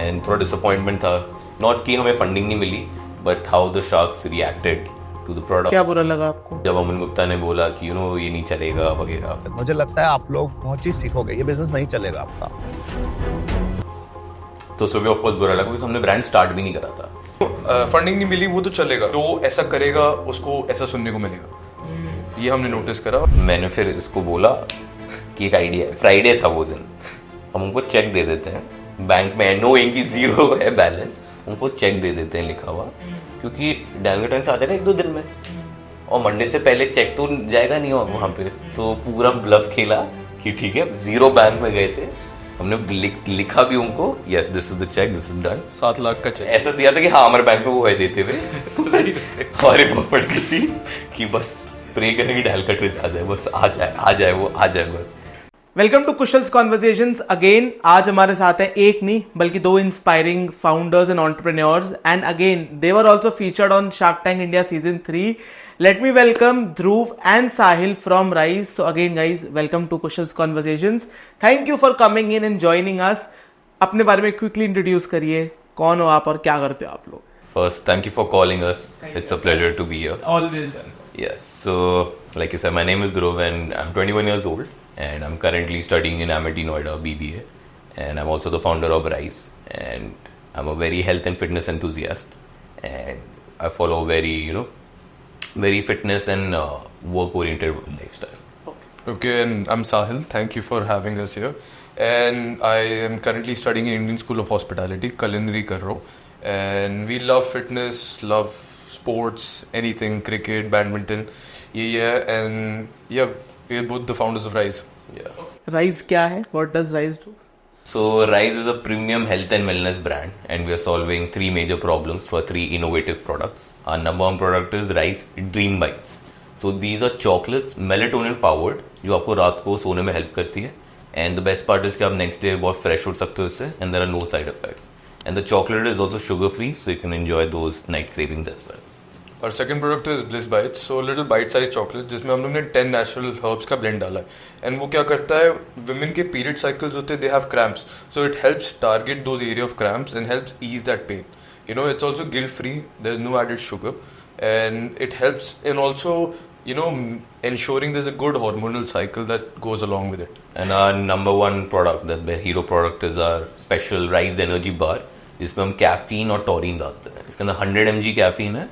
And थोड़ा disappointment था, not कि हमें फंडिंग नहीं मिली, but how the sharks reacted to the product. क्या बुरा लगा आपको जब अमन गुप्ता ने बोला कि ये नहीं चलेगा वगैरह। मुझे लगता है आप लोग बहुत चीज सीखोगे, ये बिजनेस नहीं चलेगा आपका। तो सुबह ऑफ कोर्स बुरा लगा क्योंकि हमने ब्रांड स्टार्ट भी नहीं करा था। फंडिंग नहीं मिली वो तो चलेगा, जो ऐसा करेगा उसको ऐसा सुनने को मिलेगा, ये हमने नोटिस करा। मैंने फिर इसको बोला कि एक आइडिया है, फ्राइडे था वो दिन, हम उनको चेक दे देते हैं बैंक में, नोइंग कि जीरो है बैलेंस, उनको चेक दे देते हैं लिखा हुआ, क्योंकि डैंग टैंक्स आ जाएगा 1-2 दिन में, और मंडे से पहले चेक तो जाएगा नहीं वहाँ पे। तो पूरा ब्लफ खेला कि ठीक है, जीरो बैंक में गए थे, हमने लिखा भी उनको, yes this is the check, this is done. 7 lakh का चेक ऐसा दिया था कि हाँ हमारे बैंक में वो है देते हुए हमारे पॉकेट की थी कि बस प्रे करें कि डायल कटरेज आ जाए, बस आ जाए वो आ जाए बस। Welcome to Kushal's conversations again. आज हमारे साथ हैं एक नहीं बल्कि 2 inspiring founders and entrepreneurs, and again they were also featured on shark tank India season 3. Let me welcome Dhruv and Sahil from Rise. So again guys, welcome to Kushal's Conversations. Thank you for coming in and joining us. अपने बारे में quickly introduce करिए, कौन हो आप और क्या करते हो आप लोग? First, thank you for calling us. It's a pleasure to be here. Always done. Yes, so like you said, my name is Dhruv and I'm 21 years old and I'm currently studying in Amity Noida BBA, and I'm also the founder of Rise, and I'm a very health and fitness enthusiast, and I follow very fitness and work-oriented lifestyle. Okay, and I'm Sahil. Thank you for having us here. And I am currently studying in Indian School of Hospitality, culinary कर रहा हूँ. And we love fitness, love sports, anything, cricket, badminton. Yeah, and yeah, we're both the founders of Rise. Yeah. Rise क्या है? What does Rise do? So Rise is a premium health and wellness brand, and we are solving 3 major problems for 3 innovative products. Our number 1 product is Rise Dream Bites. So these are chocolates, melatonin powered, जो आपको रात को सोने में help करती है. And the best part is कि आप next day बहुत fresh उठ सकते हो इससे, and there are no side effects. And the chocolate is also sugar free, so you can enjoy those night cravings as well. Our second product is Bliss Bites, so little bite-sized chocolate जिसमें हम लोग ने 10 natural herbs का blend डाला है. And वो क्या करता है, women के period cycles होते हैं, they have cramps, so it helps target those area of cramps and helps ease that pain. It's also guilt-free, there's no added sugar, and it helps in also ensuring there's a good hormonal cycle that goes along with it. And our number 1 product, the hero product, is our special Rise Energy Bar, जिसमें हम caffeine और taurine डालते हैं. इसके अंदर 100 mg caffeine है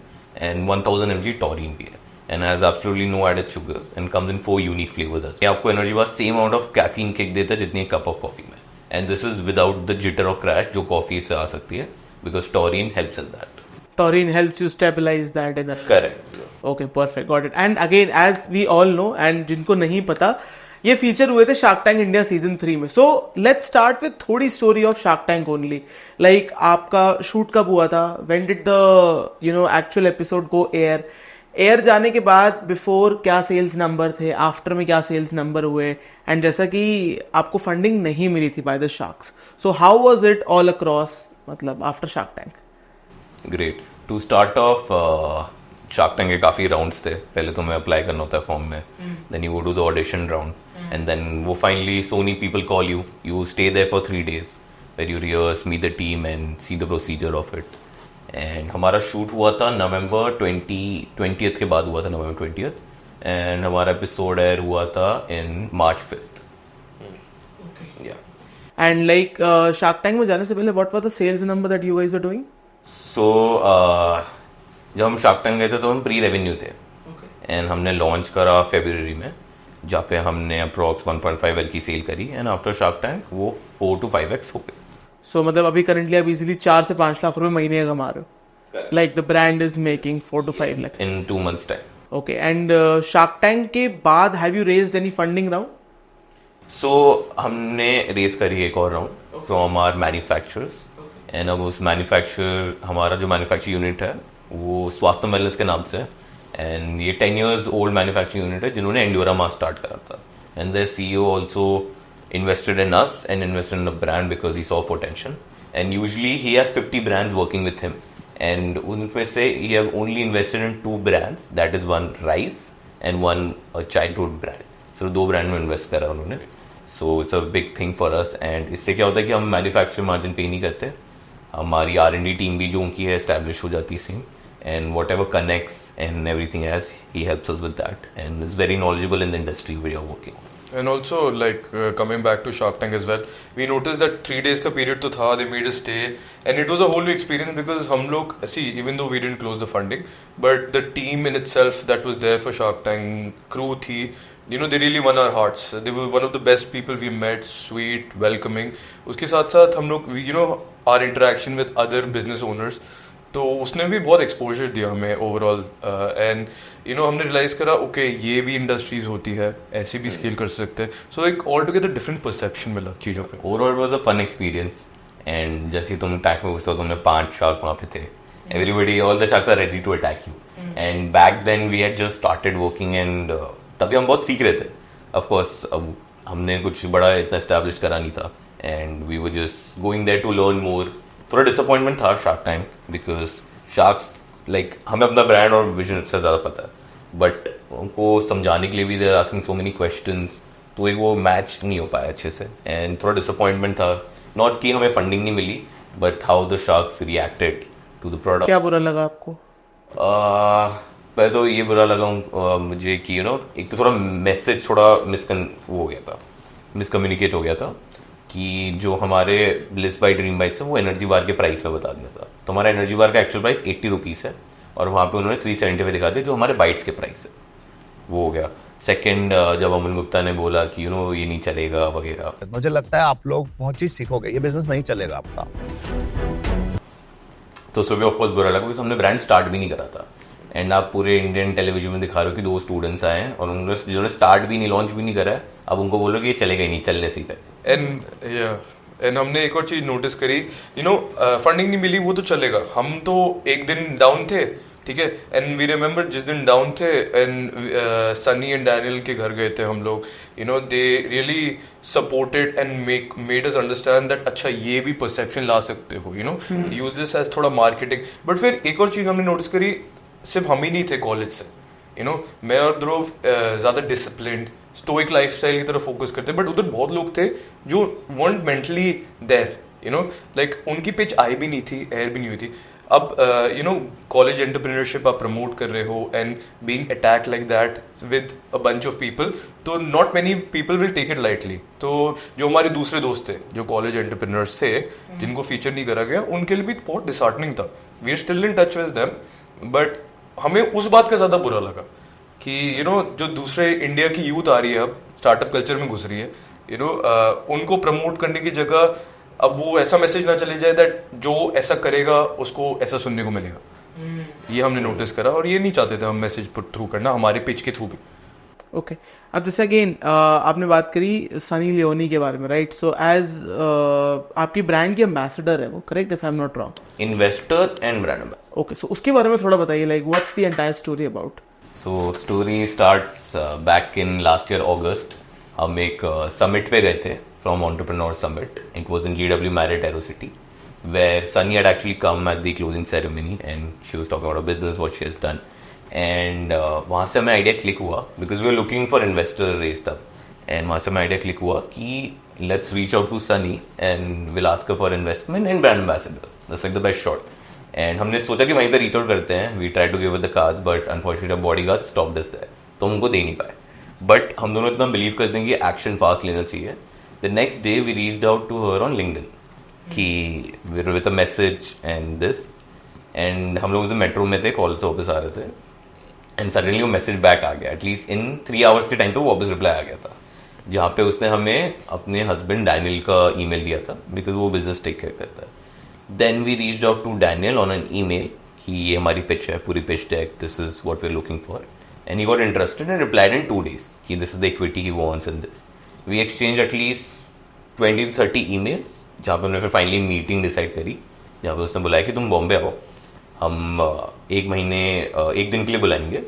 and 1000 mg taurine भी है, and has absolutely no added sugar and comes in 4 unique flavors as well. ये आपको energy bar same amount of caffeine kick देता है जितनी एक कप ऑफ कॉफी में, and this is without the jitter or crash जो coffee से आ सकती है, because taurine helps in that. Taurine helps you stabilize that energy. Correct. Okay, perfect, got it. And again, as we all know, and जिनको नहीं पता, ये feature हुए थे शार्क टैंक इंडिया सीजन 3 में. सो लेट्स स्टार्ट विथ थोड़ी story of shark tank only. Like आपका shoot कब हुआ था? When did the actual episode Go Air जाने के बाद बिफोर क्या सेल्स नंबर थे, आफ्टर में क्या सेल्स नंबर हुए, एंड जैसा कि आपको फंडिंग नहीं मिली थी by the sharks, so how was it all across, मतलब after shark tank? Great. To start off, shark tank के काफ़ी राउंड्स थे. पहले तो मैं अप्लाई करना होता है फॉर्म में, then you go to the audition round, and then वो finally Sony people call you stay there for 3 days where you rehearse, meet the team and see the procedure of it. And हमारा shoot हुआ था नवंबर 20th के बाद हुआ था, नवंबर 20th, and हमारा episode air हुआ था in March 5th. Yeah. And like shark tank में जाने से पहले what were the sales number that you guys are doing? So जब हम शार्क टैंक गए थे तो हम प्री रेवेन्यू थे, एंड हमने लॉन्च करा फरवरी में, जहाँ पे हमने अप्रॉक्स 1.5L की सेल करी, एंड आफ्टर शार्क टैंक वो 4 to 5x हो गई. सो मतलब अभी करंटली आप इजीली 4 से 5 लाख रुपए महीने का कमा रहे हो. Like the brand is making 4 to 5 lakhs in 2 months time. Okay. And shark tank के बाद have you raised any funding round? So हमने रेस करी एक और round from our manufacturers, and अब उस हमारा जो मैन्युफैक्चर यूनिट है वो स्वास्थ्य वेलनेस के नाम से है, एंड ये 10 years ओल्ड मैन्युफैक्चरिंग यूनिट है जिन्होंने एंडोरा मास स्टार्ट करा था, and the CEO also invested in us and invested in the brand because he saw potential, and usually he has 50 brands working with him, and उनमें से he have only invested in 2 brands, that is one Rise and one a childhood brand. So 2 brand में invest करा उन्होंने, so it's a big thing for us, and इससे क्या होता है कि हम manufacturing margin pay नहीं करते, हमारी R&D टीम भी जो उनकी है एस्टैब्लिश हो जाती same, and whatever connects and everything as he helps us with that and is very knowledgeable in the industry we are working. And also, like coming back to Shark Tank as well, we noticed that 3 days का period तो था, they made us stay, and it was a whole new experience because हम लोग, see, even though we didn't close the funding, but the team in itself that was there for Shark Tank, crew थी, you know, they really won our hearts. They were one of the best people we met, sweet, welcoming. उसके साथ साथ हम लोग, you know, our interaction with other business owners, तो उसने भी बहुत एक्सपोजर दिया हमें ओवरऑल, एंड यू नो हमने रियलाइज करा ओके ये भी इंडस्ट्रीज होती है, ऐसे भी स्केल कर सकते हैं. सो एक ऑल टुगेदर डिफरेंट परसेप्शन मिला चीज़ों पे. Overall was a fun experience, and जैसे तुम अटैक में घुसे हो, तुमने 5 शार्क वहाँ पे थे, everybody all the sharks are ready to attack you, and back then we had just started working, and तभी हम बहुत सीख रहे थे. ऑफ कोर्स अब हमने कुछ बड़ा इतना एस्टैब्लिश करा नहीं था, and we were just going there to learn more. थोड़ा डिसअपॉइंटमेंट था Shark Tank because sharks like हमें अपना ब्रांड और विजन से ज़्यादा पता है, बट उनको समझाने के लिए भी they are asking so many questions, तो एक वो मैच नहीं हो पाया अच्छे से, एंड थोड़ा डिसअपॉइंटमेंट था. नॉट कि हमें फंडिंग नहीं मिली, but how the sharks reacted to the product. क्या बुरा लगा आपको? पहले तो ये बुरा लगा मुझे कि यू नो एक तो थोड़ा मैसेज थोड़ा मिसकम्युनिकेट हो गया था कि जो हमारे ब्लिस बाय ड्रीम बाइट्स है वो एनर्जी बार के प्राइस में बता दिया था. तो हमारा एनर्जी बार का एक्चुअल प्राइस 80 रुपीज़ है, और वहाँ पे उन्होंने 375 दिखा दिया जो हमारे बाइट्स के प्राइस है. वो हो गया. सेकंड, जब अमन गुप्ता ने बोला कि यू नो ये नहीं चलेगा वगैरह, मुझे लगता है आप लोग बहुत चीज सीखोगे, ये बिजनेस नहीं चलेगा आपका. तो उसमें भी ऑफकोर्स बुरा लगा क्योंकि हमने ब्रांड स्टार्ट भी नहीं करा था, एंड आप पूरे इंडियन टेलीविजन में दिखा रहे हो कि 2 स्टूडेंट्स आए हैं और उन्होंने जिन्होंने स्टार्ट भी नहीं, लॉन्च भी नहीं करा है, अब उनको बोलो कि ये चलेगा ही नहीं, चलने से ही पहले. एंड हमने एक और चीज़ नोटिस करी, यू नो फंडिंग नहीं मिली वो तो चलेगा, हम तो एक दिन डाउन थे, ठीक है, एंड वी रिमेंबर जिस दिन डाउन थे एंड सनी एंड डैनियल के घर गए थे हम लोग, you know they really supported and made us understand that अच्छा ये भी परसेप्शन ला सकते हो, you know use this as थोड़ा मार्केटिंग. बट फिर एक और चीज़ हमने नोटिस करी, सिर्फ हम ही नहीं थे कॉलेज से, यू नो मैं और ध्रुव ज़्यादा डिसिप्लिन्ड स्टोइक लाइफस्टाइल की तरफ फोकस करते, बट उधर बहुत लोग थे जो weren't mentally there, you know, like उनकी पिच आई भी नहीं थी, एयर भी नहीं हुई थी. अब यू नो कॉलेज एंटरप्रेन्योरशिप आप प्रमोट कर रहे हो and being attack like that with a bunch of people, तो not many people will take it lightly. तो जो हमारे दूसरे दोस्त थे जो कॉलेज एंटरप्रेन्योर्स थे जिनको फीचर नहीं करा गया, उनके लिए भी बहुत डिसहार्टनिंग था. We are still in touch with them, but हमें उस बात का ज़्यादा बुरा लगा कि यू नो जो दूसरे इंडिया की यूथ आ रही है, अब स्टार्टअप कल्चर में घुस रही है, यू नो उनको प्रमोट करने की जगह अब वो ऐसा मैसेज ना चले जाए दैट जो ऐसा करेगा उसको ऐसा सुनने को मिलेगा. ये हमने नोटिस करा और ये नहीं चाहते थे हम मैसेज पुट थ्रू करना हमारे पिच के थ्रू भी. ओके, अब जैसे अगेन आपने बात करी सनी लियोनी के बारे में, राइट? सो एज आपकी ब्रांड की एम्बेसडर है वो, correct if I am not wrong? Investor and brand ambassador. Okay, so उसके बारे में थोड़ा बताइए, like what's the entire story about? So story starts back in last year August. हम एक summit पे गए थे, from Entrepreneur Summit. It was in GW Marriott AeroCity, where Sunny had actually come at the closing ceremony and she was talking about her business, what she has done. And वहाँ से हमें idea click हुआ because we were looking for investor raise तब. And वहाँ से हमें idea click हुआ कि let's reach out to Sunny and we'll ask her for investment and brand ambassador. That's like the best shot. And हमने सोचा कि वहीं पे रीच आउट करते हैं, we try to give the card, but unfortunately body guard stop this that, तो हम उनको दे नहीं पाए. बट हम दोनों इतना बिलीव करते हैं कि एक्शन फास्ट लेना चाहिए. The next day we reached out to her on LinkedIn कि with a message and this, and हम लोग उस मेट्रो में थे, कॉलेज से वापस आ रहे थे, एंड सडनली वो मैसेज बैक आ गया. एटलीस्ट इन 3 आवर्स के टाइम पे वो वापस रिप्लाई आ गया था, जहाँ पे उसने हमें अपने हस्बैंड डैनियल का ईमेल दिया था बिकॉज वो बिजनेस टेक केयर करता है. Then we reached out to Daniel on an email कि ये हमारी pitch है, पूरी pitch deck, this is what we're looking for, and he got interested and replied in 2 days कि this is the equity he wants in this. We exchanged at least 20 to 30 emails, जहाँ पे हमने फिर finally meeting decide करी, जहाँ पे उसने बुलाया कि तुम बॉम्बे आओ, हम 1 दिन के लिए बुलाएंगे,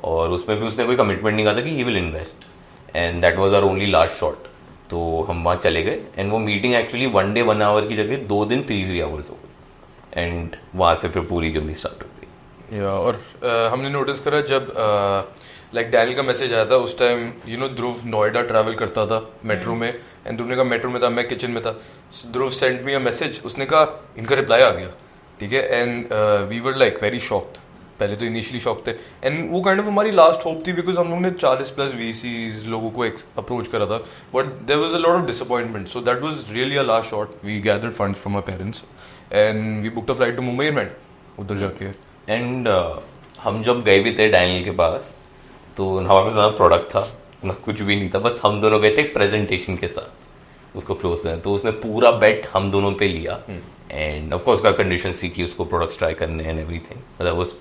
और उसमें भी उसने कोई कमिटमेंट नहीं कहा था कि he will invest, and that was our only last shot. तो हम वहाँ चले गए, एंड वो मीटिंग एक्चुअली 1 day 1 hour की जगह 2 दिन 3 hours हो गई, एंड वहाँ से फिर पूरी जर्नी स्टार्ट हो गई. या और हमने नोटिस करा जब लाइक डैनियल का मैसेज आया था उस टाइम ध्रुव नोएडा ट्रैवल करता था मेट्रो में, एंड ध्रुव ने कहा मेट्रो में था, मैं किचन में था, ध्रुव सेंड मी अ मैसेज, उसने कहा इनका रिप्लाई आ गया, ठीक है, and we were like very shocked, पहले तो इनिशियली शॉक थे, एंड वो काइंड ऑफ हमारी लास्ट होप थी बिकॉज हम लोग ने 40+ VCs लोगों को अप्रोच करा था, but there was a lot of disappointment, so that was really a last shot, we gathered funds from our parents and we booked a flight to Mumbai and उधर जाके एंड हम जब गए भी थे डैनियल के पास तो हमारे पास ना प्रोडक्ट था ना कुछ भी नहीं था, बस हम दोनों गए थे एक प्रेजेंटेशन के साथ उसको क्लोज करने, तो उसने पूरा बेट हम दोनों पे लिया, एंड ऑफ कोर्स का कंडीशन थी कि उसको प्रोडक्ट्स ट्राई करने and everything, that was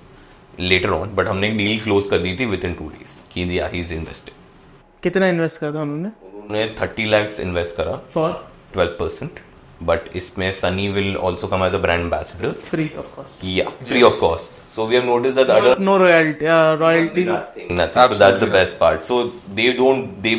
later on, but हमने एक डील क्लोज कर दी थी विद इन 2 days कि दिया ही इज इन्वेस्टेड। कितना इन्वेस्ट करा था उन्होंने? उन्होंने 30 lakhs इन्वेस्ट करा फॉर 12%, बट इसमें Sunny will also come as a brand ambassador, free of cost, yeah, free of cost. So we have noticed that other no royalty nothing. So that's the best part. So they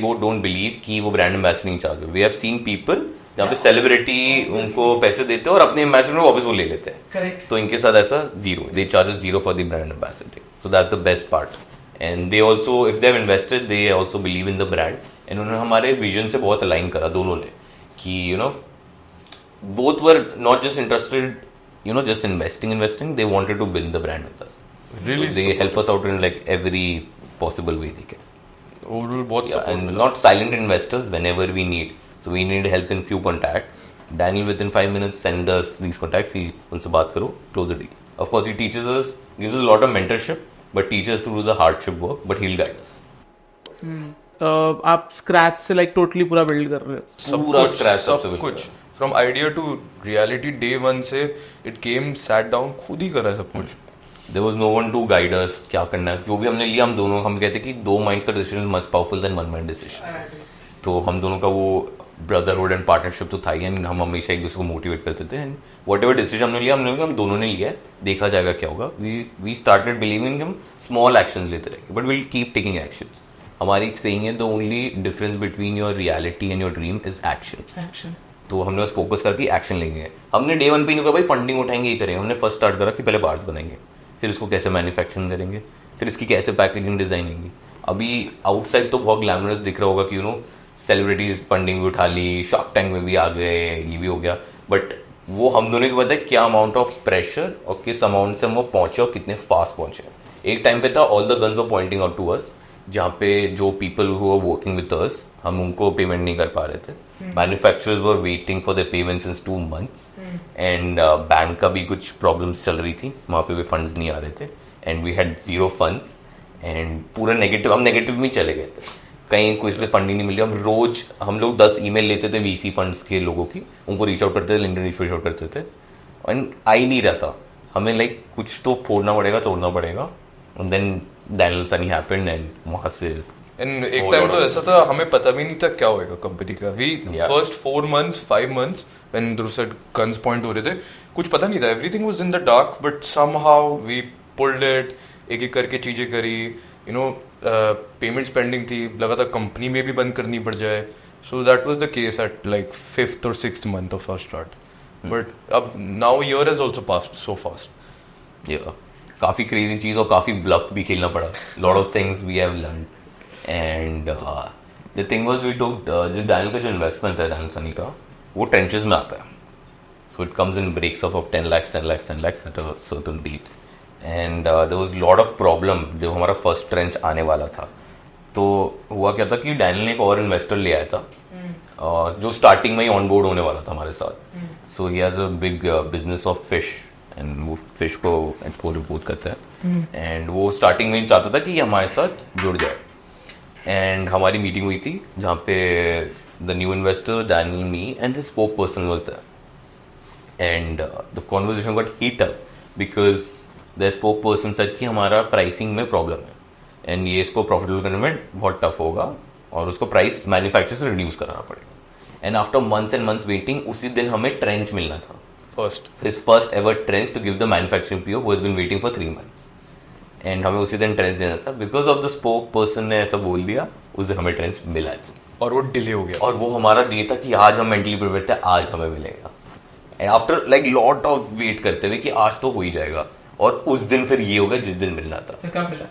both don't believe कि वो brand ambassador charge हो. We have seen people जहाँ पे celebrity उनको पैसे देते हैं और अपने एम्बेसडर वापस वो ले लेते हैं। Correct. तो इनके साथ ऐसा zero, they charges zero for the brand ambassador, so that's the best part, and they also if they have invested they also believe in the brand, and उन्होंने हमारे विजन से बहुत अलाइन करा दोनों ने कि both were not just interested just investing, they wanted to build the brand with us. Really? So they help us out in like every possible way they can. Overall बहुत Yeah, support and मिला। not silent investors whenever we need. So we need help in few contacts. Daniel within 5 minutes send us these contacts. He उनसे बात करो, close the deal. Of course, he teaches us, gives us a lot of mentorship, but teaches us to do the hardship work. But he'll guide us. आप scratch से like totally पूरा build कर रहे हो? पूरा scratch सब सबसे कुछ from idea to reality day 1 से इट केम सैट डाउन, खुद ही करा है सब कुछ। There was no one to guide us क्या करना है, जो भी हमने लिया हम दोनों, हम कहते कि 2 minds का decision is much powerful than 1 mind decision. तो हम दोनों का वो ब्रदरहुड एंड पार्टनरशिप तो था ही, एंड हम हमेशा एक दूसरे को मोटिवेट करते थे, एंड वट एवर डिसीजन हमने लिया हम दोनों ने लिया है, देखा जाएगा क्या होगा। वी स्टार्टेड बिलीविंग हम स्मॉल एक्शंस लेते रहेंगे, but will keep taking actions. हमारी सेइंग है the only difference between your reality and your dream is action. तो हमने बस फोकस करके एक्शन लेंगे। हमने डे 1 पे नहीं कहा भाई फंडिंग उठाएंगे ये करेंगे, हमने फर्स्ट स्टार्ट करा कि पहले बार्स बनाएंगे, फिर इसको कैसे मैन्युफैक्चरिंग करेंगे, फिर इसकी कैसे पैकेजिंग डिजाइन होगी। अभी आउटसाइड तो बहुत ग्लैमरस दिख रहा होगा कि सेलिब्रिटीज फंडिंग भी उठा ली, शार्क टैंक में भी आ गए, ये भी हो गया, बट वो हम दोनों को पता है क्या अमाउंट ऑफ प्रेशर और किस अमाउंट से हम वो पहुंचे और कितने फास्ट पहुंचे। एक टाइम पे था all the guns were pointing out to us, जहाँ पे जो people who were working with us हम उनको पेमेंट नहीं कर पा रहे थे, manufacturers were waiting for the payment since 2 months, and bank का भी कुछ प्रॉब्लम्स चल रही थी, वहाँ पे भी फंड्स नहीं आ रहे थे, and we had zero funds, and पूरा नेगेटिव, हम नेगेटिव में चले गए थे, कहीं कोई से फंडिंग नहीं मिल रही। हम लोग 10 ईमेल लेते थे वीसी फंड्स के लोगों की, उनको रीच आउट करते थे, लिंक्डइन रीच आउट करते थे, एंड आ ही नहीं रहता। हमें लाइक कुछ तो फोड़ना पड़ेगा, तोड़ना पड़ेगा, and then Daniel Sunny happened, एंड वहाँ से एंड एक टाइम तो ऐसा था हमें पता भी नहीं था क्या होएगा कंपनी का। We Yeah. First 4 months 5 months when Dhruv said guns point हो रहे थे, कुछ पता नहीं था, everything was in the dark, but somehow we pulled it, एक करके चीजें करी, पेमेंट्स पेंडिंग थी, लगा था कंपनी में भी बंद करनी पड़ जाए। So that was the case at like 5th or 6th month of our start, but अब now year has also passed so fast. काफ़ी क्रेजी चीज़ और काफ़ी ब्लफ भी खेलना पड़ा, lot of things we have learn, and the thing was we took जो Daniel का जो इन्वेस्टमेंट है डैनियल सनी का, वो ट्रेंचेस में आता है, so it comes in breaks of 10 lakhs at a certain date, and there was lot of problem जब हमारा फर्स्ट ट्रेंच आने वाला था। तो हुआ क्या था कि डैनियल ने एक और इन्वेस्टर ले आया था, जो स्टार्टिंग में ही ऑन बोर्ड होने वाला था हमारे साथ। So he has a big business of fish, and वो फिश को एक्सपोर्ट इम्पोर्ट करता है, एंड वो स्टार्टिंग में ही चाहता था कि ये हमारे साथ जुड़ जाए, एंड हमारी मीटिंग हुई थी जहाँ पे the new investor Daniel, me and the spoke person was there, and the conversation got heat up because the spoke person said कि हमारा प्राइसिंग में प्रॉब्लम है, एंड ये इसको प्रॉफिटेबल करने में बहुत टफ होगा, और उसको प्राइस मैन्युफैक्चरर से रिड्यूस कराना पड़ेगा। And after months and months waiting, उसी दिन हमें ट्रेंच मिलना था, his first ever trench to give the manufacturing PO who has been waiting for 3 months, and हमें उसी दिन ट्रेंच देना था। Because of the spoke person ने ऐसा बोल दिया, उस दिन हमें ट्रेंच मिला, और वो डिले हो गया, और वो हमारा ये था कि आज हम मेंटली प्रिपेयर थे, आज हमें मिलेगा, and after like lot of wait करते हुए कि आज तो हो ही जाएगा, और उस दिन फिर ये होगा जिस दिन मिलना था। फिर कब मिला?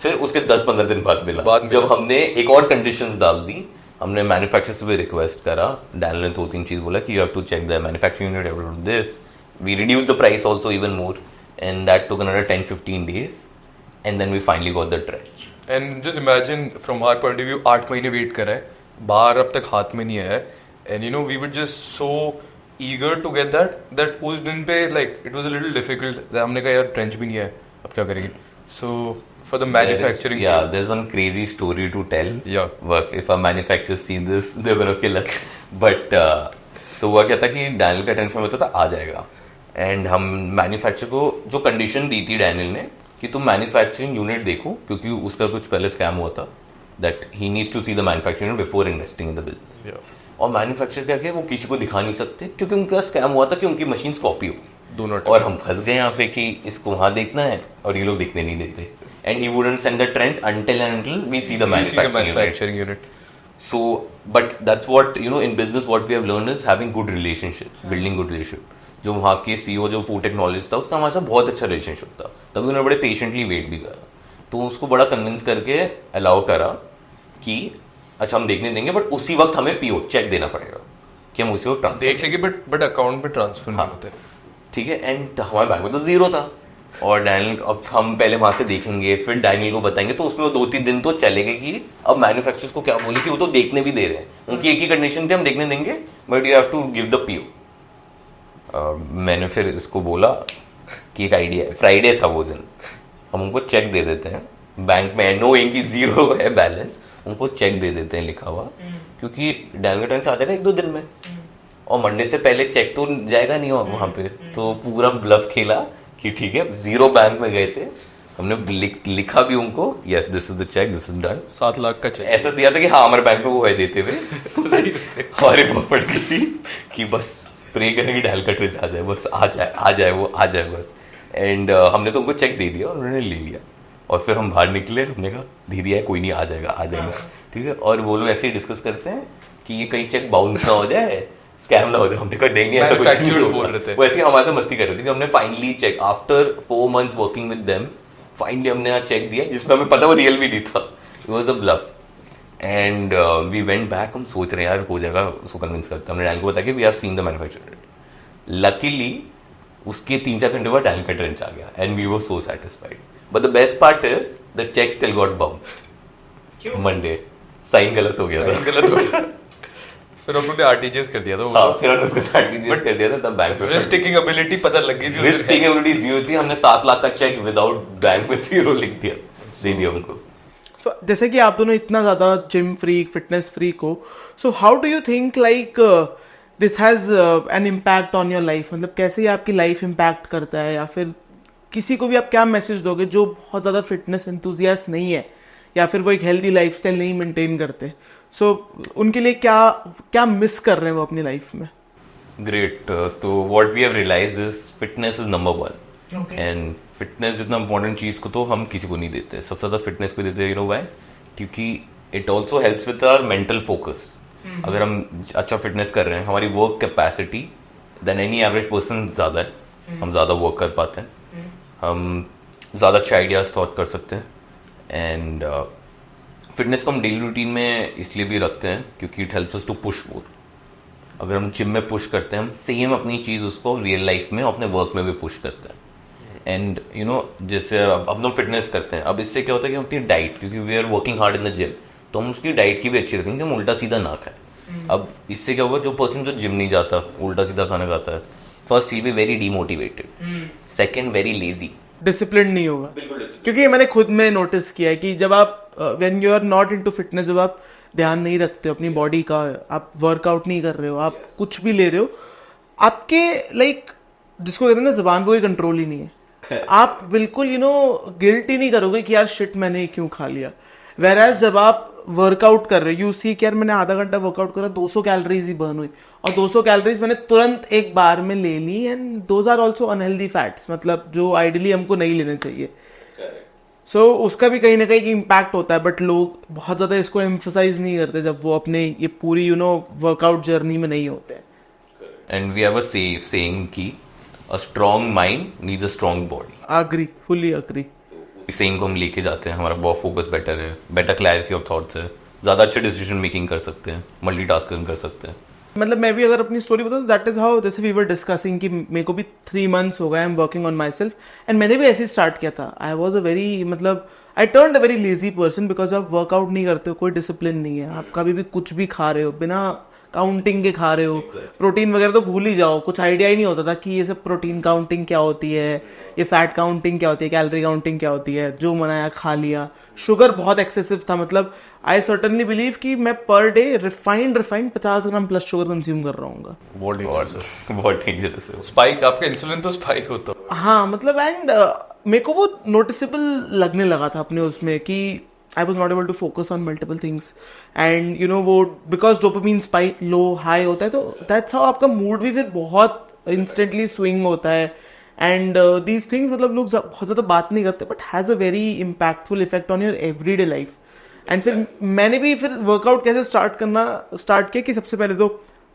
फिर उसके 10-15 दिन बाद मिला। बाद जब हमने एक और कंडीशंस डाल दी, हमने मैन्युफैक्चरर से भी रिक्वेस्ट करा, डैनियल ने 2-3 चीज बोला कि you have to check the manufacturing unit, you have to do this, we reduce the price also even more, and that took another 10-15 days, and then we finally got the trench. And just imagine from our point of view 8 महीने wait करा है, बाहर अब तक हाथ में नहीं आया है, and you know we were just so eager to get that उस दिन पे like it was a little difficult. हमने कहा यार ट्रेंच भी नहीं है, अब क्या करेंगे? सो for the manufacturing there's one crazy story to tell. Yeah. If our manufacturers see this, they're gonna kill us. But तो हुआ क्या था कि डैनियल का टेंशन में था आ जाएगा, एंड हम मैन्युफैक्चर को जो कंडीशन दी थी डैनियल ने कि तुम मैन्युफैक्चरिंग यूनिट देखो, क्योंकि उसका कुछ पहले स्कैम हुआ था, that he needs to see the manufacturing unit before investing in the business. और मैन्युफैक्चर क्या किया, वो किसी को दिखा नहीं सकते क्योंकि उनका स्कैम हुआ था कि उनकी मशीन कॉपी हो गई दोनों, और हम फंस गए यहाँ पे कि इसको वहां देखना है और ये लोग देखने नहीं देते, and he wouldn't send the trench until we see the manufacturing unit. So, but that's what, you know, in business what we have learned is having good relationships, building good relationship. जो वहाँ के CEO जो food technologist था उसका हमारे साथ बहुत अच्छा रिलेशनशिप था, तभी उन्होंने बड़े पेशेंटली वेट भी करा, तो उसको बड़ा कन्विंस करके अलाउ करा कि अच्छा हम देखने देंगे, बट उसी वक्त हमें पीओ चेक देना पड़ेगा कि हम उसी वक्त देख लेंगे, बट अकाउंट में ट्रांसफर नहीं होते। ठीक है, एंड हमारे बैंक में तो जीरो था, और डैनियल अब हम पहले वहां से देखेंगे फिर डैनियल को बताएंगे, तो उसमें वो 2-3 दिन तो चलेंगे कि अब मैन्युफैक्चरर्स को क्या बोले कि वो तो देखने भी दे रहे हैं, उनकी एक ही कंडीशन थी हम देखने देंगे but you have to give the PO. मैंने फिर इसको बोला कि एक आइडिया है, फ्राइडे था वो दिन, हम उनको चेक दे देते हैं बैंक में, नोइंग कि जीरो है बैलेंस, उनको चेक दे देते हैं लिखा हुआ, क्योंकि डैनियल का टाइम आ जाएगा 1-2 दिन में, और मंडे से पहले चेक तो जाएगा नहीं वहां पे, तो पूरा ब्लफ खेला कि ठीक है, जीरो बैंक में गए थे, हमने लिखा भी उनको, yes this is the check, this is done, 7 lakh का चेक ऐसा दिया था कि हाँ हमारे बैंक में वो है देते हुए हमारी बहुत पड़ गई थी कि बस प्रे करें कि डायल का ट्रेच आ जाए, बस आ जाए वो आ जाए बस, एंड हमने तो उनको चेक दे दिया और उन्होंने ले लिया, और फिर हम बाहर निकले, हमने कहा दीदी है कोई नहीं आ जाएगा, ठीक है, और वो लोग ऐसे ही डिस्कस करते हैं कि ये कहीं चेक बाउंस ना हो जाए, स्कैम ना हो जाए, हमने कहा नहीं ऐसा कुछ नहीं बोल रहे थे, वो ऐसे हमारे से मस्ती कर रहे थे कि हमने finally check after 4 months working with them, finally हमने यहाँ चेक दिया जिसमें हमें पता वो रियल भी नहीं था, it was a bluff, and we went back, हम सोच रहे हैं यार हो जाएगा, उसको कन्विंस करते हमने डैनियल को बताया कि we have seen the manufacturer, luckily उसके 3-4 घंटे बाद डैनियल का ट्रेंच आ गया and we were so satisfied, but the best part is the check still got bounced Monday, sign गलत हो गया था फिर हम लोग ने आरटीजीएस कर दिया था, हाँ, फिर हमने उसका आरटीजीएस कर दिया था, तब बैंक में रिस्क टेकिंग एबिलिटी पता लग गई थी, रिस्क टेकिंग एबिलिटी जीरो थी, हमने 7 लाख का चेक विदाउट बैंक में जीरो लिख दिया, दे दिया उनको। सो जैसे कि आप दोनों इतना ज़्यादा जिम फ्रीक फिटनेस फ्रीक हो, so how do you think like this has an impact on your life, मतलब कैसे ये आपकी लाइफ इम्पैक्ट करता है, या फिर किसी को भी आप क्या मैसेज दोगे जो बहुत ज़्यादा फिटनेस एंथुजियास्ट नहीं है या फिर वो एक हेल्दी लाइफस्टाइल नहीं मेंटेन करते, सो उनके लिए क्या मिस कर रहे हैं वो अपनी लाइफ में? ग्रेट, तो what we have realized is fitness is number 1, and fitness जितना इंपॉर्टेंट चीज को तो हम किसी को नहीं देते, सबसे ज्यादा फिटनेस को देते हैं, यू नो व्हाई, क्योंकि it also helps with our mental focus. अगर हम अच्छा फिटनेस कर रहे हैं, हमारी work capacity then any average person ज्यादा है, हम ज्यादा वर्क कर पाते हैं, हम ज्यादा अच्छे आइडियाज थॉट कर सकते हैं, एंड फिटनेस को हम डेली रूटीन में इसलिए भी रखते हैं क्योंकि it helps us to push more. अगर हम जिम में पुश करते हैं, हम सेम अपनी चीज़ उसको रियल लाइफ में अपने वर्क में भी पुश करते हैं, एंड यू नो जैसे अब हम फिटनेस करते हैं, अब इससे क्या होता है कि हम अपनी डाइट, क्योंकि we are working hard in the gym, तो हम उसकी डाइट की भी अच्छी रखेंगे, हम उल्टा सीधा ना खाएं। अब इससे क्या होगा, जो पर्सन जो जिम नहीं जाता उल्टा सीधा खाना खाता है, first he will be very demotivated, second very lazy, discipline नहीं होगा, क्योंकि ये मैंने खुद में नोटिस किया है कि जब आप when you are not into fitness, जब आप ध्यान नहीं रखते हो अपनी बॉडी का, आप वर्कआउट नहीं कर रहे हो, आप कुछ भी ले रहे हो, आपके लाइक जिसको कहते हैं ना जुबान को कोई कंट्रोल ही नहीं है, आप बिल्कुल यू नो गिल्ट ही नहीं करोगे कि यार शिट मैंने क्यों खा लिया। वेराज जब आप वर्कआउट कर रहे हो, यू सी कि यार मैंने आधा घंटा वर्कआउट करा, 200 कैलोरीज ही बर्न हुई, और 200 कैलोरीज मैंने तुरंत एक बार में ले ली, and those are also unhealthy fats, मतलब जो आइडियली हमको नहीं लेने चाहिए। सो उसका भी कहीं ना कहीं इम्पैक्ट होता है, बट लोग बहुत ज़्यादा इसको एम्फसाइज नहीं करते जब वो अपने ये पूरी यू नो वर्कआउट जर्नी में नहीं होते हैं। And we have a saying कि a strong mind needs a strong body. agree, fully agree. Saying को हम लेके जाते हैं, हमारा बहुत फोकस बेटर है, बेटर क्लैरिटी ऑफ थॉट्स है, ज़्यादा अच्छे डिसीजन मेकिंग कर सकते हैं, मल्टीटास्किंग कर सकते हैं. मतलब मैं भी अगर अपनी स्टोरी बताऊँ, दैट इज हाउ, जैसे वी वर डिस्कसिंग कि मेरे को भी 3 months हो गए, I am working on my self, and मैंने भी ऐसे ही स्टार्ट किया था. आई वॉज अ वेरी, मतलब I turn a very lazy person, because आप वर्कआउट नहीं करते हो, कोई डिसिप्लिन नहीं है, आप कभी भी कुछ भी खा रहे हो, बिना काउंटिंग के खा रहे हो, प्रोटीन वगैरह तो भूल ही जाओ, कुछ आइडिया ही नहीं होता था कि ये सब प्रोटीन काउंटिंग क्या होती है, ये फैट काउंटिंग क्या होती है, कैलोरी काउंटिंग क्या होती है, जो मनाया खा लिया. शुगर बहुत एक्सेसिव था, मतलब आई सर्टनली बिलीव कि मैं per day refined 50 gram plus sugar consume कर रहा हूँ. बहुत डेंजरस है. बहुत डेंजरस है. स्पाइक, आपका इंसुलिन तो स्पाइक होता है. हाँ मतलब, एंड मेरे को वो नोटिसेबल लगने लगा था अपने उसमें कि I was not able to focus on multiple things, and you know वो because dopamine spike low high होता है, तो दैट्स हाउ आपका मूड भी फिर बहुत इंस्टेंटली स्विंग होता है. एंड दीज थिंग्स, मतलब लोग बहुत ज़्यादा बात नहीं करते, but has a very impactful effect on your every day life. And फिर मैंने भी फिर वर्कआउट कैसे स्टार्ट किया कि सबसे पहले तो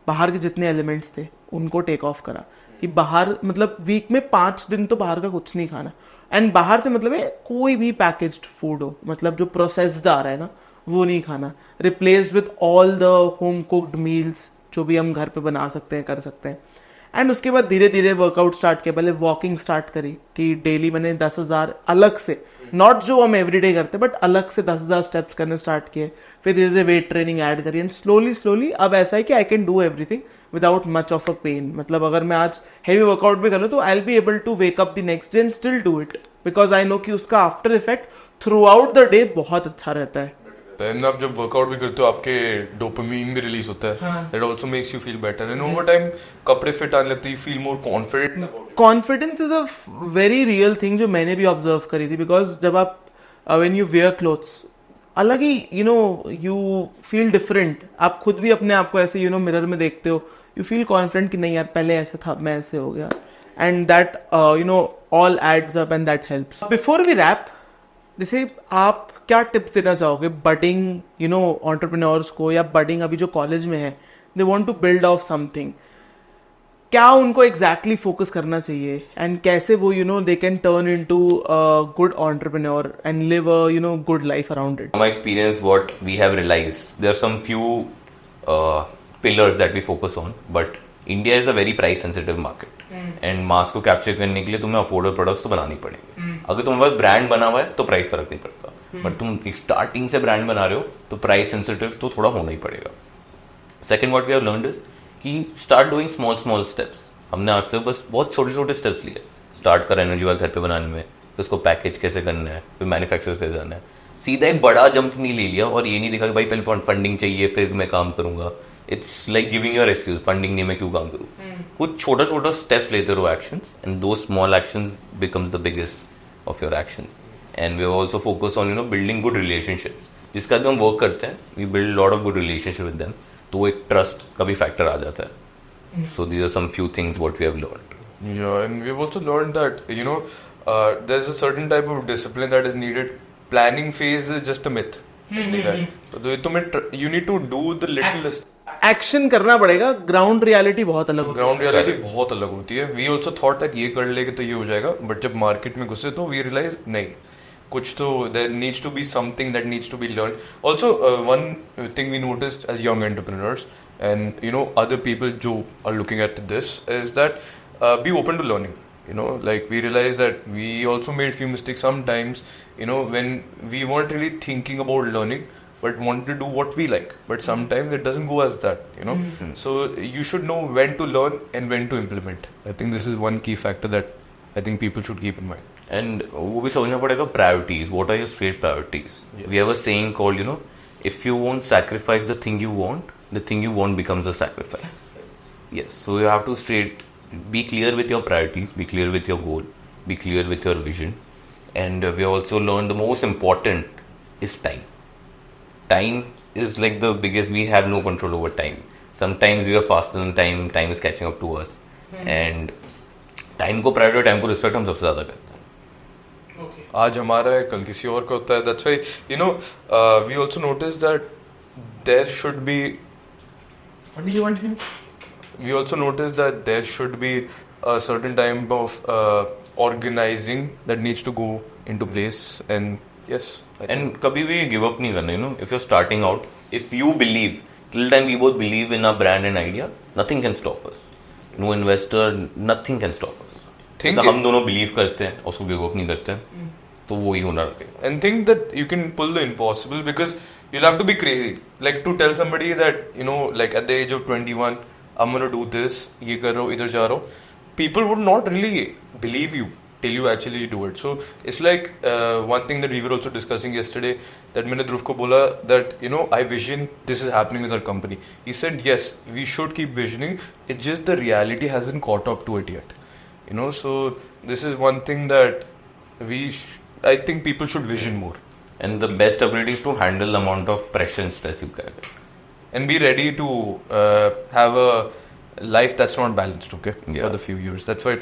बाहर के जितने एलिमेंट्स थे उनको टेक ऑफ करा, कि बाहर मतलब वीक में 5 दिन तो बाहर का कुछ नहीं खाना. एंड बाहर से मतलब है कोई भी पैकेज्ड फूड हो, मतलब जो प्रोसेस्ड आ रहा है ना, वो नहीं खाना. Replaced with all the home cooked meals, जो भी हम घर पे बना सकते हैं, कर सकते हैं. एंड उसके बाद धीरे धीरे वर्कआउट स्टार्ट किया. पहले वॉकिंग स्टार्ट करी कि डेली मैंने 10,000 अलग से, नॉट जो हम एवरीडे करते, बट अलग से 10,000 स्टेप्स करने स्टार्ट किए. फिर धीरे धीरे वेट ट्रेनिंग ऐड करी, एंड स्लोली अब ऐसा है कि I can do everything without much of a pain. मतलब अगर मैं आज हैवी वर्कआउट भी करूँ तो I will be able to wake up the next day and still do it, because I know कि उसका after effect throughout the day बहुत अच्छा रहता है. देन आप जब वर्कआउट भी करते हो, आपके डोपामीन भी रिलीज होता है, that also makes you feel better, and over time कपड़े फिट आने लगते, you feel more confident. Confidence is a very real thing जो मैंने भी ऑब्जर्व करी थी, बिकॉज जब आप व्हेन यू वेयर क्लोथ्स, अलग ही you know you feel different. आप खुद भी अपने आप को ऐसे यू नो मिरर में देखते हो, यू फील कॉन्फिडेंट कि नहीं यार पहले ऐसे था, मैं ऐसे हो गया. And that you know all adds up and that helps. Before we wrap, जैसे आप क्या टिप्स देना चाहोगे बडिंग यू नो एंटरप्रेन्योर्स को, या बडिंग अभी जो कॉलेज में है, they want to build of something, क्या उनको एग्जैक्टली फोकस करना चाहिए, एंड कैसे वो you know they can turn into a good entrepreneur and live a you know good life around it? My experience, what we have realized, there are some few pillars that we focus on, but India is a very price sensitive market. And mass को capture करने के लिए तुम्हें affordable products तो बनानी पड़ेंगे. अगर तुम्हारे पास ब्रांड बना हुआ है तो प्राइस फर्क नहीं पड़ता, बट तुम स्टार्टिंग से ब्रांड बना रहे हो तो प्राइस सेंसिटिव तो थोड़ा होना ही पड़ेगा. Second what we have learned is कि स्टार्ट डूइंग स्मॉल स्टेप्स. हमने आज तक बस बहुत छोटे स्टेप्स लिए. स्टार्ट कर एनर्जी बार घर पे बनाने में, फिर उसको पैकेज कैसे करना है, फिर मैन्युफैक्चर कैसे करना है. सीधा एक बड़ा जंप नहीं ले लिया और ये नहीं देखा कि भाई पहले फंडिंग चाहिए फिर मैं काम करूंगा. It's like giving your excuse, funding नहीं मैं क्यों काम करूँ. कुछ छोटा स्टेप्स लेते रहो actions, and do small actions becomes the biggest of your actions. And we also focus on you know building good relationships. जिसका हम वर्क करते हैं, we build lot of good relationship with them, तो एक trust का भी factor आ जाता है. So these are some few things what we have learned. Yeah, and we've also learned that, you know, there's a certain type of discipline that is needed. Planning phase is just a myth. तो तुम्हें you need to do the littlest. Action करना पड़ेगा. Ground reality बहुत अलग होती है. Ground reality बहुत अलग होती है. वी ऑल्सो थॉट दैट ये कर लेंगे तो ये हो जाएगा, बट जब मार्केट में घुसे तो वी रियलाइज नहीं, कुछ तो there needs to be something that needs to be learn. Also one thing we noticed as young entrepreneurs and you know other people जो are looking at this is that be open to learning. You know, like we realized that we also made few mistakes sometimes, you know, when we weren't really thinking about learning but wanted to do what we like, but sometimes it doesn't go as that, you know. So you should know when to learn and when to implement. I think this is one key factor that I think people should keep in mind. And वो भी समझना पड़ेगा priorities. What are your straight priorities? We have a saying called you know, if you won't sacrifice the thing you want, the thing you want becomes a sacrifice. Yes, so you have to straight be clear with your priorities, be clear with your goal, be clear with your vision. And we also learned the most important is time. Time is like the biggest. We have no control over time. Sometimes we are faster than time, time is catching up to us. And time को priority, time को respect हम सबसे ज़्यादा करते हैं. आज हमारा है, कल किसी और का होता है. That's why, you know, we also noticed that there should be. What did you want to do? We also noticed that there should be a certain type of organizing that needs to go into place, and yes, I think. And कभी भी give up नहीं करना, you know, if you're starting out, if you believe, till the time we both believe in our brand and idea, nothing can stop us. No investor, nothing can stop us. Think तो it- हम दोनों believe करते हैं, उसको give up नहीं करते हैं, तो वो ही होना रखेगा. And think that you can pull the impossible, because you'll have to be crazy, like to tell somebody that, you know, like at the age of 21 I'm gonna do this, ये कर रहा हूँ, इधर जा रहा हूँ, people would not really believe you till you actually do it. So it's like one thing that we were also discussing yesterday, that मैंने ध्रुव को बोला that, you know, I vision this is happening with our company. He said yes, we should keep visioning, it's just the reality hasn't caught up to it yet, you know. So this is one thing that I think people should vision more. And the best ability is to handle the amount of pressure and stress you carry. And be ready to have a life that's not balanced, okay, Yeah. for the few years. That's why,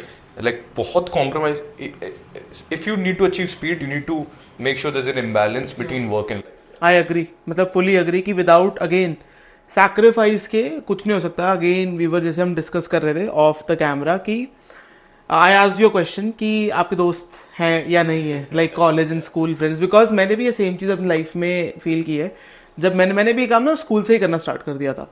like, बहुत compromise. If you need to achieve speed, you need to make sure there's an imbalance between work and life. I agree, मतलब fully agree कि without again sacrifice के कुछ नहीं हो सकता. Again Weaver जैसे हम डिस्कस कर रहे थे ऑफ द कैमरा कि आई आस्क्ड यू क्वेश्चन कि आपके दोस्त हैं या नहीं है, like college and school friends, because मैंने भी ये सेम चीज़ अपनी लाइफ में फील की है. जब मैंने भी काम ना स्कूल से ही करना स्टार्ट कर दिया था,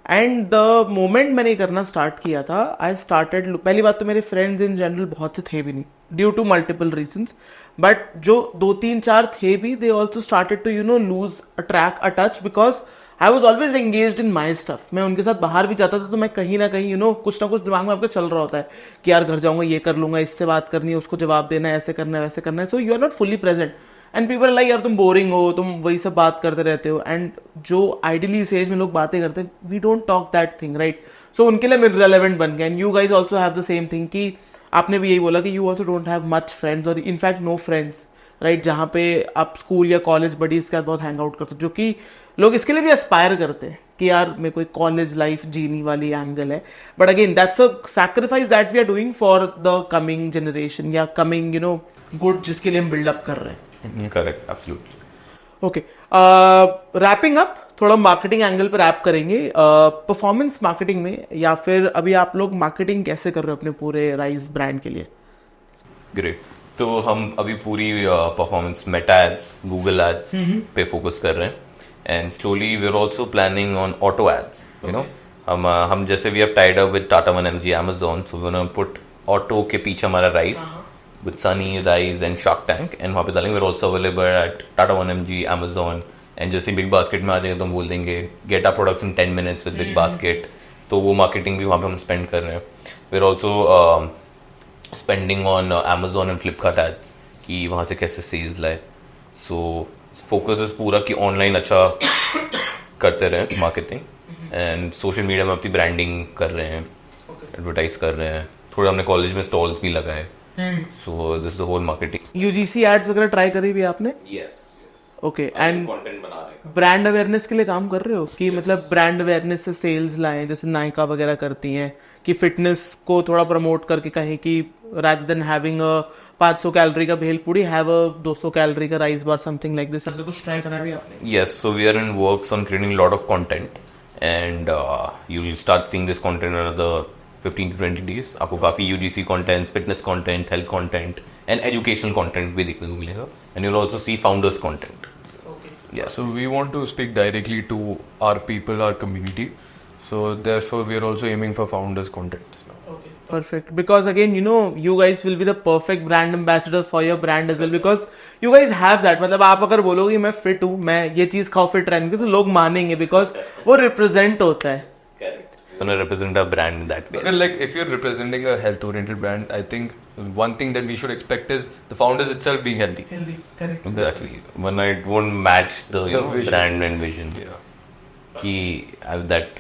एंड द मोमेंट मैंने करना स्टार्ट किया था, आई स्टार्टेड, पहली बात तो मेरे फ्रेंड्स इन जनरल बहुत से थे भी नहीं due to multiple reasons, but जो 2-3-4 थे भी, they also started to, you know, lose a track a touch, because I was always engaged in my stuff. मैं उनके साथ बाहर भी जाता था तो मैं कहीं ना कहीं, यू नो, कुछ ना कुछ दिमाग में आपके चल रहा होता है कि यार घर जाऊंगा, ये कर लूंगा, इससे बात करनी है, उसको जवाब देना है, ऐसे करना है, वैसे करना है. So you are not fully present and people like यार तुम बोरिंग हो, तुम वही सब बात करते रहते हो. एंड जो आइडियली इस एज में लोग बातें करते हैं, we don't talk that thing, right. So उनके लिए मैं रिलेवेंट बन गया. And you guys also have the same thing कि आपने भी यही बोला कि you also don't have much friends और इनफैक्ट नो फ्रेंड्स, राइट, जहाँ पे आप स्कूल या कॉलेज बडीज के साथ बहुत हैंग आउट करते हो, जो कि लोग इसके लिए भी एस्पायर करते हैं कि यार मेरे कोई कॉलेज लाइफ जीनी वाली एंगल है. But again that's a sacrifice that we are doing for the coming generation या कमिंग, यू नो, गुड जिसके लिए हम बिल्डअप कर रहे हैं. Correct, absolutely. Okay, wrapping up, थोड़ा मार्केटिंग एंगल पर रैप करेंगे. परफॉर्मेंस मार्केटिंग में या फिर अभी आप लोग मार्केटिंग कैसे कर रहे हो अपने पूरे राइज ब्रांड के लिए? ग्रेट. तो हम अभी पूरी performance Meta ads, Google ads पे फोकस कर रहे हैं, and slowly we are also planning on auto ads. You know, हम जैसे we have tied up with Tata 1mg, Amazon, so we gonna put auto के पीछे हमारा rice with Sunny rice and shark Tank, and वहाँ पे डालेंगे. We are also available at Tata 1mg, Amazon, and जैसे big basket में आ जाएंगे तो हम बोल देंगे get our products in 10 minutes with big basket. तो वो मार्केटिंग भी वहाँ पे हम स्पेंड कर रहे हैं. We are also spending on Amazon and Flipkart ads कि वहाँ से कैसे सेल्स लाए. सो फोकस इज पूरा कि ऑनलाइन अच्छा करते रहे मार्केटिंग, एंड सोशल मीडिया में अपनी ब्रांडिंग कर रहे हैं, एडवर्टाइज कर रहे हैं. थोड़ा हमने कॉलेज में स्टॉल्स भी लगाए. So this the whole marketing. UGC ads वगैरह ट्राई करी भी आपने? यस. ओके, एंड कंटेंट बना रहे हैं. ब्रांड अवेयरनेस के लिए काम कर रहे हो कि मतलब ब्रांड अवेयरनेस से सेल्स लाएं, जैसे नायका वगैरह करती हैं कि फिटनेस को थोड़ा प्रमोट करके कहें कि rather than having a 500 calorie का भेल पूरी, have a 200 कैलोरी का rice bar, something like this. ऐसे कुछ ट्राई करा भी आपने? Yes, so we are in works on creating a lot of content, and you will start seeing this content in another 15 to 20 days. आपको काफ़ी UGC content, fitness content, health content, and educational content भी देखने को मिलेगा, and you'll also see founders content. Yes. So we want to speak directly to our people, our community. So therefore we are also aiming for founders content. Perfect, because again, you know, you guys will be the perfect brand ambassador for your brand as well, because you guys have that. मतलब आप अगर बोलोगे मैं fit हूँ, मैं ये चीज़ खाओ fit रहने की, तो लोग मानेंगे because वो रिप्रेजेंट होता है. Gonna represent our brand in that way. Because like if you're representing a health oriented brand, I think one thing that we should expect is the founders itself being healthy. Healthy, correct. Exactly. When it won't match the, you The know, vision. brand and vision. Yeah. कि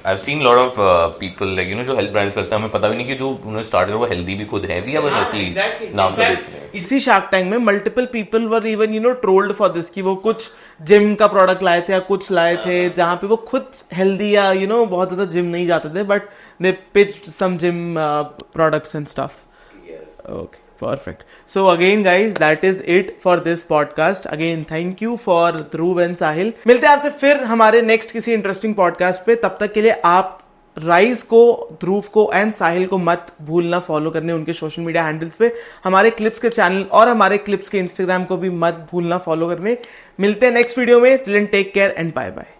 I've seen lot of people like, you know, जो health brands करते हैं, हमें पता भी नहीं कि जो उन्होंने स्टार्ट किया वो हेल्दी भी खुद है, या बस ऐसे ही नाम का बेच रहे हैं. इसी शार्क टैंक में multiple people were even, you know, trolled for this कि वो कुछ जिम का प्रोडक्ट लाए थे या कुछ लाए थे जहाँ पे वो खुद हेल्दी या, यू नो, बहुत ज्यादा जिम नहीं जाते थे, but they pitched some gym products and stuff. Okay, perfect. So again guys, that is it for this podcast. Again thank you for Dhruv and Sahil. मिलते हैं आपसे फिर हमारे नेक्स्ट किसी इंटरेस्टिंग पॉडकास्ट पे. तब तक के लिए आप राइज को, ध्रुव को एंड साहिल को मत भूलना फॉलो करने उनके सोशल मीडिया हैंडल्स पे, हमारे क्लिप्स के चैनल और हमारे क्लिप्स के इंस्टाग्राम को भी मत भूलना फॉलो करने। मिलते हैं नेक्स्ट वीडियो में, till then take care and bye bye.